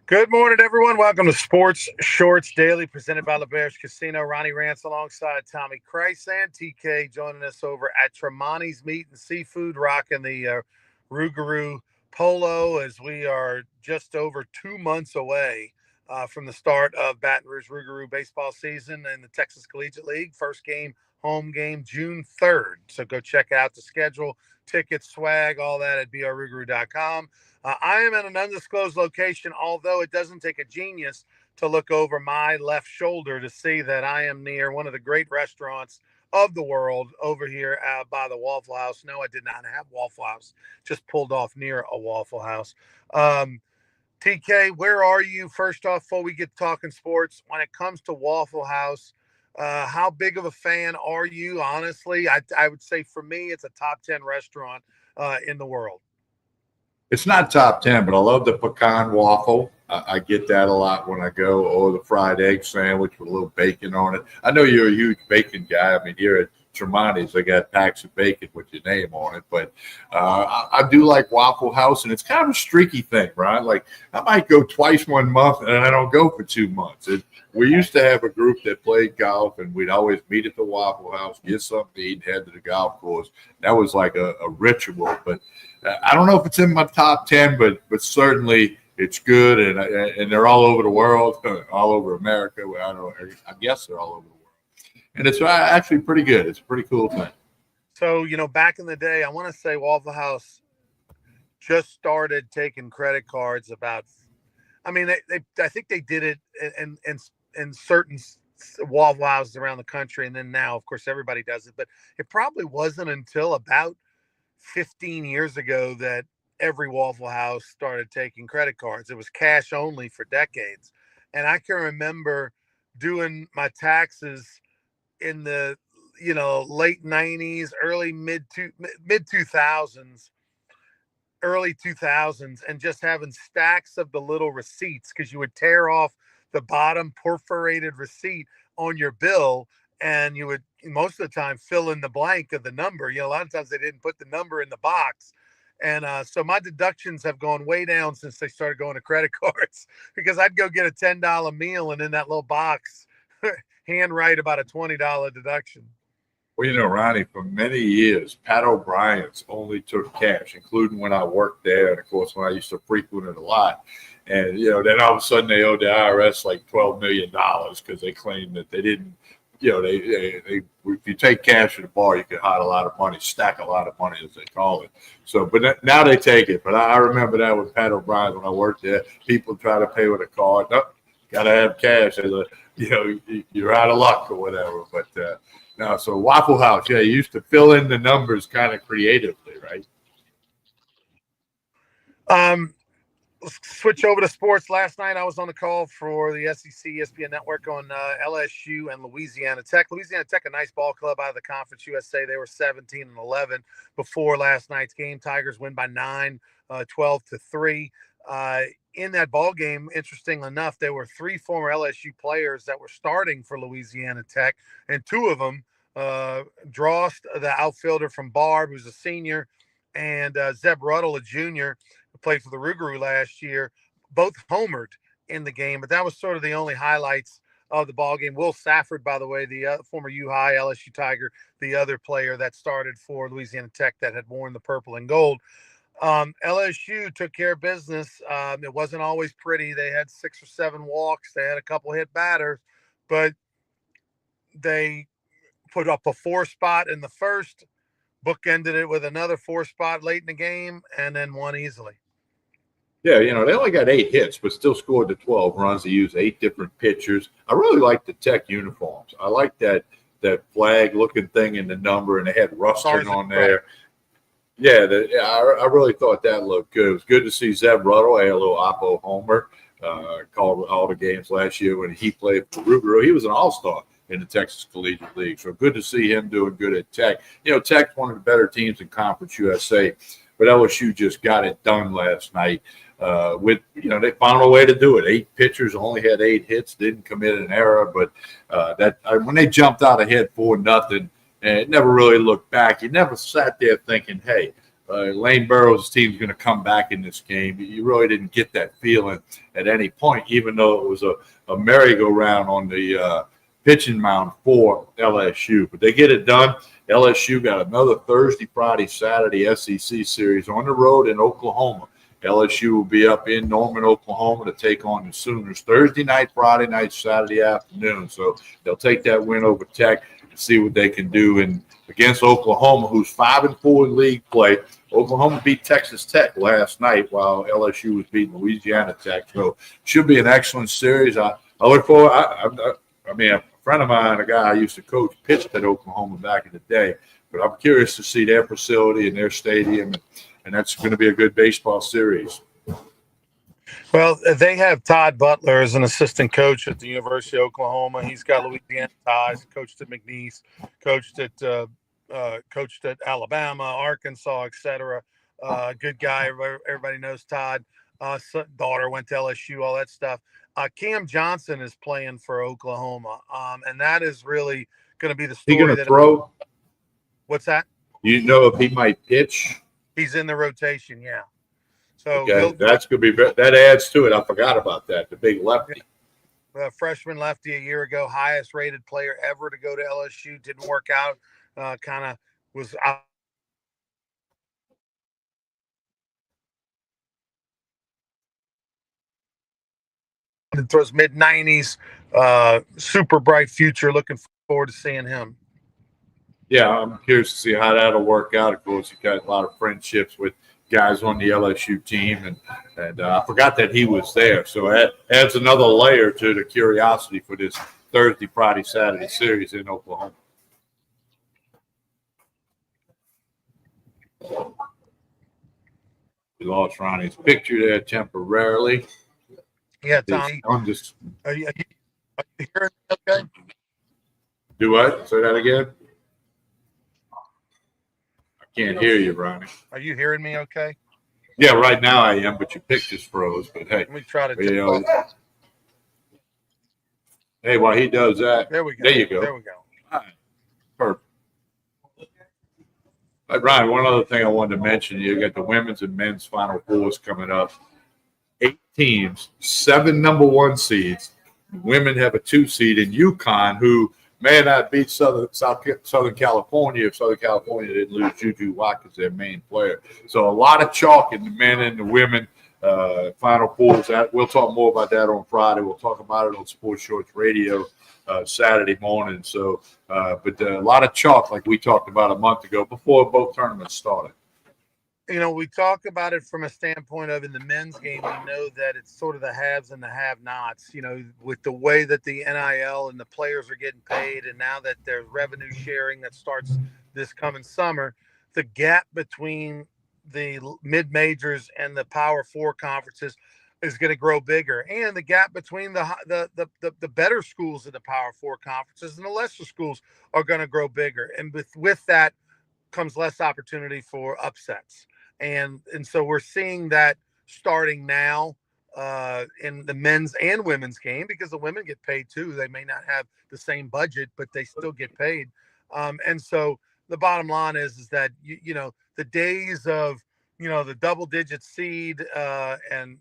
Good morning, everyone. Welcome to Sports Shorts Daily, presented by LeBear's Casino. Ronnie Rantz alongside Tommy Krysan. TK joining us over at Tremonti's Meat and Seafood, rocking the Rougarou Polo as we are just over 2 months away from the start of Baton Rouge Rougarou baseball season in the Texas Collegiate League. First game, home game, June 3rd. So go check out the schedule, tickets, swag, all that at brrougarou.com. I am in an undisclosed location, although it doesn't take a genius to look over my left shoulder to see that I am near one of the great restaurants of the world over here by the Waffle House. No, I did not have Waffle House, just pulled off near a Waffle House. TK, where are you? First off, before we get talking sports, when it comes to Waffle House, how big of a fan are you? Honestly, I would say for me, it's a top 10 restaurant in the world. It's not top 10, but I love the pecan waffle. I get that a lot when I go, or the fried egg sandwich with a little bacon on it. I know you're a huge bacon guy. I mean, here at Tremonti's, they got packs of bacon with your name on it. But I do like Waffle House, and it's kind of a streaky thing, right? Like, I might go twice 1 month, and I don't go for 2 months. We used to have a group that played golf, and we'd always meet at the Waffle House, get something to eat, and head to the golf course. That was like a ritual. But I don't know if it's in my top 10, but certainly it's good, and they're all over the world, all over America. I guess they're all over the world. And it's actually pretty good. It's a pretty cool thing. So, back in the day, I want to say Waffle House just started taking credit cards about, I mean, I think they did it in certain Waffle Houses around the country. And then now, of course, everybody does it. But it probably wasn't until about 15 years ago that every Waffle House started taking credit cards. It was cash only for decades. And I can remember doing my taxes in the late 90s, mid 2000s, early 2000s, and just having stacks of the little receipts, because you would tear off the bottom perforated receipt on your bill, and you would most of the time fill in the blank of the number. A lot of times they didn't put the number in the box. And so my deductions have gone way down since they started going to credit cards, because I'd go get a $10 meal, and in that little box, handwrite about a $20 deduction. Well, Ronnie, for many years, Pat O'Brien's only took cash, including when I worked there. And, of course, when I used to frequent it a lot. And, then all of a sudden they owed the IRS like $12 million because they claimed that they didn't, if you take cash at a bar, you can hide a lot of money, stack a lot of money, as they call it. So, but now they take it. But I remember that with Pat O'Brien when I worked there. People try to pay with a card. Nope, got to have cash. You're out of luck or whatever. But no, so Waffle House, you used to fill in the numbers kind of creatively, right? Let's switch over to sports. Last night I was on the call for the SEC ESPN network on LSU and Louisiana Tech. Louisiana Tech, a nice ball club out of the Conference USA. They were 17-11 before last night's game. Tigers win by 9, 12-3. In that ball game, interesting enough, there were 3 former LSU players that were starting for Louisiana Tech, and 2 of them, Drost, the outfielder from Barb, who's a senior, and Zeb Ruddle, a junior, who played for the Rougarou last year, both homered in the game. But that was sort of the only highlights of the ball game. Will Safford, by the way, the former U-High LSU Tiger, the other player that started for Louisiana Tech that had worn the purple and gold. LSU took care of business. It wasn't always pretty. They had 6 or 7 walks. They had a couple hit batters, but they put up a 4 spot in the first, bookended it with another 4 spot late in the game, and then won easily. Yeah, they only got 8 hits, but still scored the 12 runs. They used 8 different pitchers. I really like the Tech uniforms. I like that flag-looking thing in the number, and they had rustling on there. Yeah, I really thought that looked good. It was good to see Zeb Ruddle, a little Oppo homer, called all the games last year when he played for Rougarou. He was an all-star in the Texas Collegiate League. So good to see him doing good at Tech. Tech's one of the better teams in Conference USA, but LSU just got it done last night. They found a way to do it. 8 pitchers, only had 8 hits, didn't commit an error, but when they jumped out ahead 4-0, and it never really looked back. You never sat there thinking, hey, Lane Burroughs' team's going to come back in this game. You really didn't get that feeling at any point, even though it was a merry-go-round on the pitching mound for LSU. But they get it done. LSU got another Thursday, Friday, Saturday SEC series on the road in Oklahoma. LSU will be up in Norman, Oklahoma to take on the Sooners Thursday night, Friday night, Saturday afternoon. So they'll take that win over Tech and see what they can do against Oklahoma, who's 5-4 in league play. Oklahoma beat Texas Tech last night while LSU was beating Louisiana Tech. So should be an excellent series. I look forward. I mean, a friend of mine, a guy I used to coach, pitched at Oklahoma back in the day. But I'm curious to see their facility and their stadium, and that's going to be a good baseball series. Well, they have Todd Butler as an assistant coach at the University of Oklahoma. He's got Louisiana ties. Coached at McNeese, coached at Alabama, Arkansas, etc. Good guy. Everybody knows Todd. Daughter went to LSU. All that stuff. Cam Johnson is playing for Oklahoma, and that is really going to be the story. He going to throw? What's that? You know if he might pitch? He's in the rotation, yeah. So okay, that's going to be that adds to it. I forgot about that. The big lefty. Freshman lefty a year ago, highest rated player ever to go to LSU. Didn't work out. Kind of was out. Throws mid-90s. Super bright future. Looking forward to seeing him. Yeah, I'm curious to see how that'll work out. Of course, he got a lot of friendships with guys on the LSU team, and I forgot that he was there. So that adds another layer to the curiosity for this Thursday, Friday, Saturday series in Oklahoma. We lost Ronnie's picture there temporarily. Yeah, Tommy. Are you hearing me okay? Do what? Say that again. Can't hear you, Ronnie. Are you hearing me okay? Yeah, right now I am, but your picture's froze. But hey, let me try to. Hey, while he does that, there we go. There you go. There we go. All right. Perfect. Ryan, one other thing I wanted to mention: you got the women's and men's Final Fours coming up. 8 teams, 7 number 1 seeds. Women have a 2 seed in UConn, who may not beat Southern California if Southern California didn't lose Juju Watkins, their main player. So a lot of chalk in the men and the women Final Fours. We'll talk more about that on Friday. We'll talk about it on Sports Shorts Radio Saturday morning. So, but a lot of chalk, like we talked about a month ago before both tournaments started. You know, we talk about it from a standpoint of in the men's game, we know that it's sort of the haves and the have-nots, you know, with the way that the NIL and the players are getting paid. And now that there's revenue sharing that starts this coming summer, the gap between the mid-majors and the Power 4 conferences is going to grow bigger. And the gap between the better schools in the Power 4 conferences and the lesser schools are going to grow bigger. And with that comes less opportunity for upsets. And so we're seeing that starting now in the men's and women's game, because the women get paid too. They may not have the same budget, but they still get paid. And so the bottom line is that, you know, the days of, you know, the double-digit seed and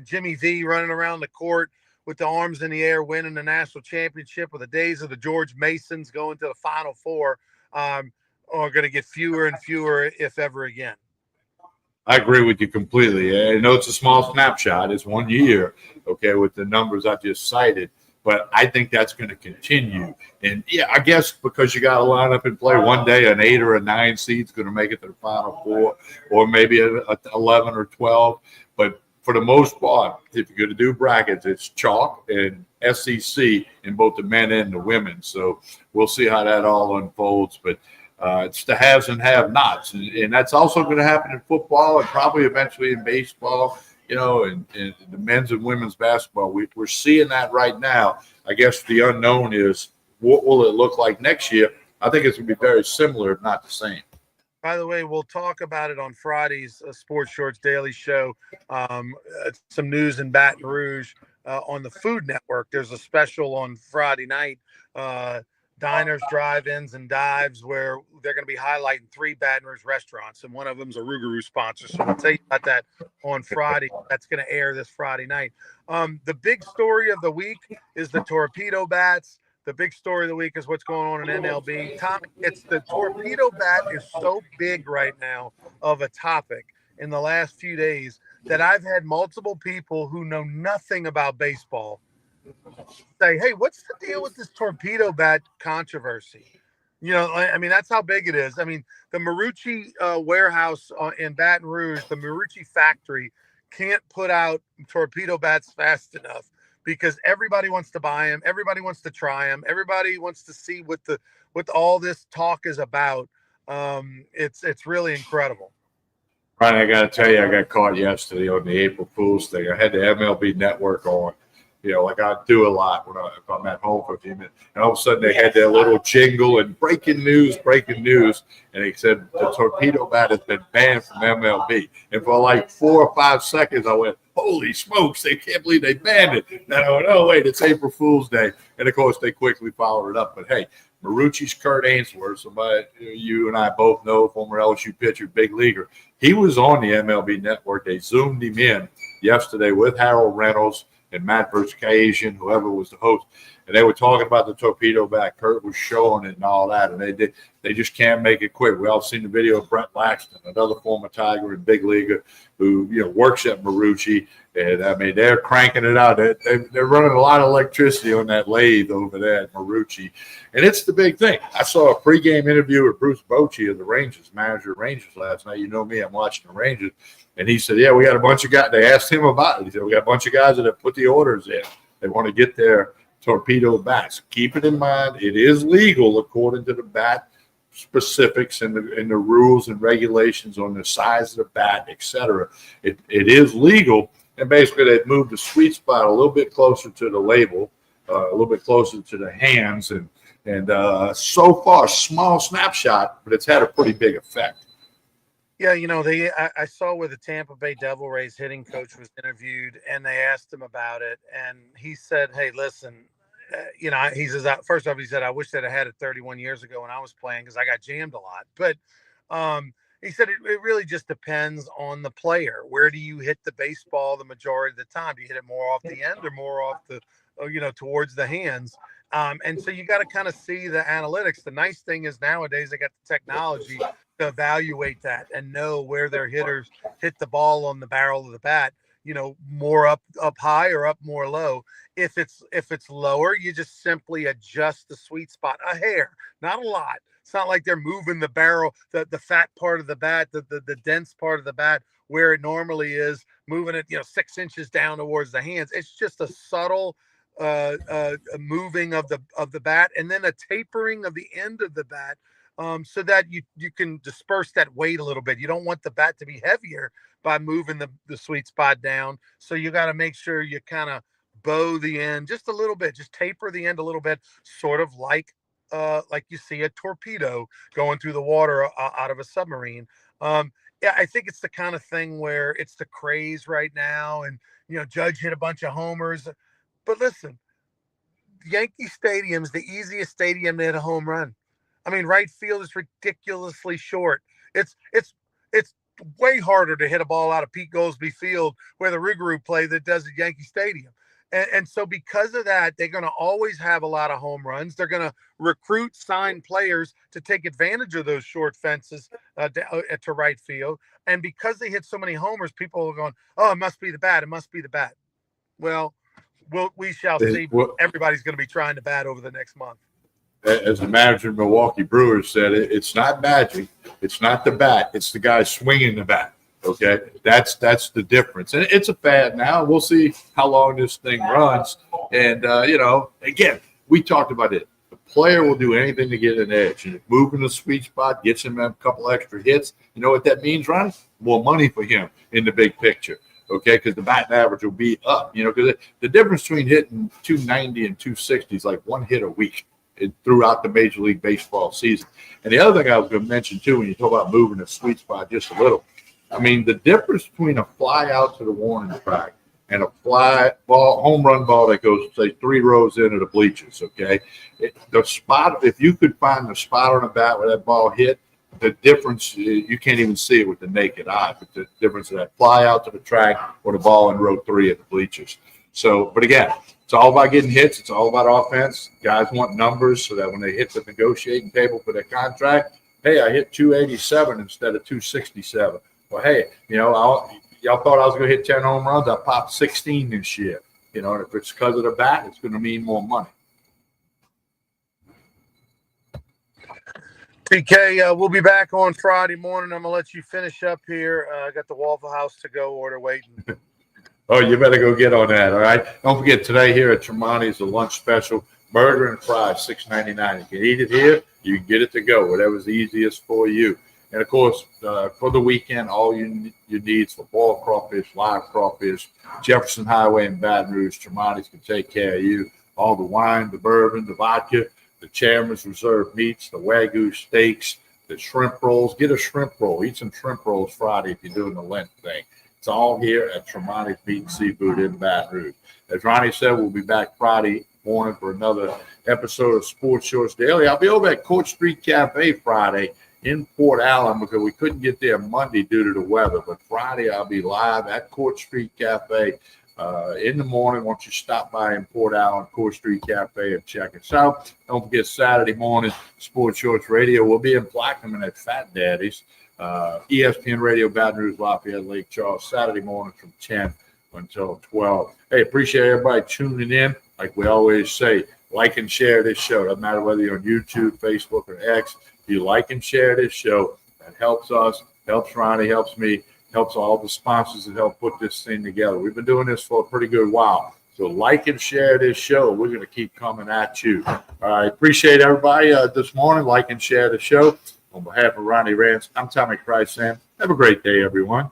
Jimmy V running around the court with the arms in the air winning the national championship, or the days of the George Masons going to the Final Four are going to get fewer and fewer, if ever again. I agree with you completely. I know it's a small snapshot. It's 1 year, okay, with the numbers I just cited. But I think that's going to continue. And, yeah, I guess because you got to line up and play one day, an 8 or a 9 seed's going to make it to the Final Four, or maybe a 11 or 12. But for the most part, if you're going to do brackets, it's chalk and SEC in both the men and the women. So we'll see how that all unfolds. But it's the haves and have-nots, and that's also going to happen in football and probably eventually in baseball, you know, and the men's and women's basketball. We're seeing that right now. I guess the unknown is, what will it look like next year? I think it's going to be very similar, if not the same. By the way, we'll talk about it on Friday's Sports Shorts Daily Show. Some news in Baton Rouge on the Food Network. There's a special on Friday night diners, drive-ins, and dives where they're going to be highlighting 3 Baton Rouge restaurants, and one of them's a Rougarou sponsor. So we'll tell you about that on Friday. That's going to air this Friday night. The big story of the week is the torpedo bats. The big story of the week is what's going on in MLB. Tommy, it's the torpedo bat is so big right now of a topic in the last few days that I've had multiple people who know nothing about baseball say, hey, what's the deal with this torpedo bat controversy? You know, I mean, that's how big it is. I mean, the Marucci warehouse in Baton Rouge, the Marucci factory, can't put out torpedo bats fast enough because everybody wants to buy them. Everybody wants to try them. Everybody wants to see what all this talk is about. It's really incredible. Ronnie, I got to tell you, I got caught yesterday on the April Fool's thing. I had the MLB Network on. You know, like I do a lot if I'm at home for a few minutes. And all of a sudden they had their little jingle and breaking news. And they said the torpedo bat has been banned from MLB. And for like 4 or 5 seconds, I went, holy smokes, they can't believe they banned it. And I went, oh, wait, it's April Fool's Day. And, of course, they quickly followed it up. But, hey, Marucci's Kurt Ainsworth, somebody you and I both know, former LSU pitcher, big leaguer. He was on the MLB Network. They zoomed him in yesterday with Harold Reynolds and Matt Verskasian, whoever was the host, and they were talking about the torpedo bat. Kurt was showing it and all that, and they just can't make it quick. We all seen the video of Brent Laxton, another former Tiger and big leaguer who works at Marucci, and I mean they're cranking it out. They're running a lot of electricity on that lathe over there at Marucci, and it's the big thing. I saw a pregame interview with Bruce Bochy of the Rangers, manager of Rangers last night. You know me, I'm watching the Rangers. And he said, yeah, we got a bunch of guys. They asked him about it. He said, we got a bunch of guys that have put the orders in. They want to get their torpedo bats. Keep it in mind, it is legal according to the bat specifics and the rules and regulations on the size of the bat, et cetera. It is legal. And basically they've moved the sweet spot a little bit closer to the label, a little bit closer to the hands. And so far, small snapshot, but it's had a pretty big effect. Yeah, I saw where the Tampa Bay Devil Rays hitting coach was interviewed, and they asked him about it, and he said, "Hey, listen, he says first off, he said I wish that I had it 31 years ago when I was playing because I got jammed a lot, but he said it really just depends on the player. Where do you hit the baseball the majority of the time? Do you hit it more off the end or more off the towards the hands?" And so you got to kind of see the analytics. The nice thing is nowadays they got the technology to evaluate that and know where their hitters hit the ball on the barrel of the bat, more up high or up more low. If it's lower, you just simply adjust the sweet spot a hair, not a lot. It's not like they're moving the barrel, the fat part of the bat, the dense part of the bat where it normally is, moving it 6 inches down towards the hands. It's just a subtle moving of the bat, and then a tapering of the end of the bat, so that you can disperse that weight a little bit. You don't want the bat to be heavier by moving the sweet spot down. So you got to make sure you kind of bow the end just a little bit, just taper the end a little bit, sort of like you see a torpedo going through the water out of a submarine. Yeah, I think it's the kind of thing where it's the craze right now, and Judge hit a bunch of homers. But listen, Yankee Stadium's the easiest stadium to hit a home run. I mean, right field is ridiculously short. It's way harder to hit a ball out of Pete Goolsbee Field where the Rougarou play that does at Yankee Stadium. And so because of that, they're going to always have a lot of home runs. They're going to recruit, sign players to take advantage of those short fences to right field. And because they hit so many homers, people are going, oh, it must be the bat. It must be the bat. Well, we shall see. Everybody's going to be trying to bat over the next month. As the manager of Milwaukee Brewers said, it's not magic. It's not the bat. It's the guy swinging the bat. Okay, that's the difference, and it's a fad now. We'll see how long this thing runs. And again, we talked about it. The player will do anything to get an edge, and if moving the sweet spot gets him a couple extra hits, you know what that means, Ronnie? More money for him in the big picture. Okay, because the batting average will be up. Because the difference between hitting 290 and 260 is like one hit a week throughout the Major League Baseball season. And the other thing I was going to mention, too, when you talk about moving the sweet spot just a little, I mean, the difference between a fly out to the warning track and a fly ball, home run ball that goes, say, 3 rows into the bleachers, okay? The spot, if you could find the spot on the bat where that ball hit, the difference, you can't even see it with the naked eye, but the difference of that fly out to the track or the ball in row 3 at the bleachers. So, but again, it's all about getting hits. It's all about offense. Guys want numbers so that when they hit the negotiating table for their contract, hey, I hit 287 instead of 267. Well, hey, y'all thought I was going to hit 10 home runs. I popped 16 this year. And if it's because of the bat, it's going to mean more money. TK, we'll be back on Friday morning. I'm going to let you finish up here. I got the Waffle House to go order waiting. Oh, you better go get on that, all right? Don't forget, today here at Tremonti's, the lunch special, burger and fries, $6.99. You can eat it here. You can get it to go, whatever's easiest for you. And, of course, for the weekend, all your needs for boiled crawfish, live crawfish, Jefferson Highway in Baton Rouge, Tremonti's can take care of you. All the wine, the bourbon, the vodka, the Chairman's Reserve meats, the Wagyu steaks, the shrimp rolls. Get a shrimp roll. Eat some shrimp rolls Friday if you're doing the Lent thing. It's all here at Tremonti's Meat and Seafood in Baton Rouge. As Ronnie said, we'll be back Friday morning for another episode of Sports Shorts Daily. I'll be over at Court Street Cafe Friday in Port Allen because we couldn't get there Monday due to the weather. But Friday, I'll be live at Court Street Cafe in the morning. Once you stop by in Port Allen, Court Street Cafe, and check us out. Don't forget Saturday morning, Sports Shorts Radio. We'll be in Plaquemine at Fat Daddy's. ESPN Radio, Baton Rouge, Lafayette, Lake Charles, Saturday morning from 10 until 12. Hey, appreciate everybody tuning in. Like we always say, like and share this show. Doesn't matter whether you're on YouTube, Facebook, or X. If you like and share this show, that helps us, helps Ronnie, helps me, helps all the sponsors that help put this thing together. We've been doing this for a pretty good while. So like and share this show. We're going to keep coming at you. All right. Appreciate everybody this morning. Like and share the show. On behalf of Ronnie Rantz, I'm Tommy Krysan. Have a great day, everyone.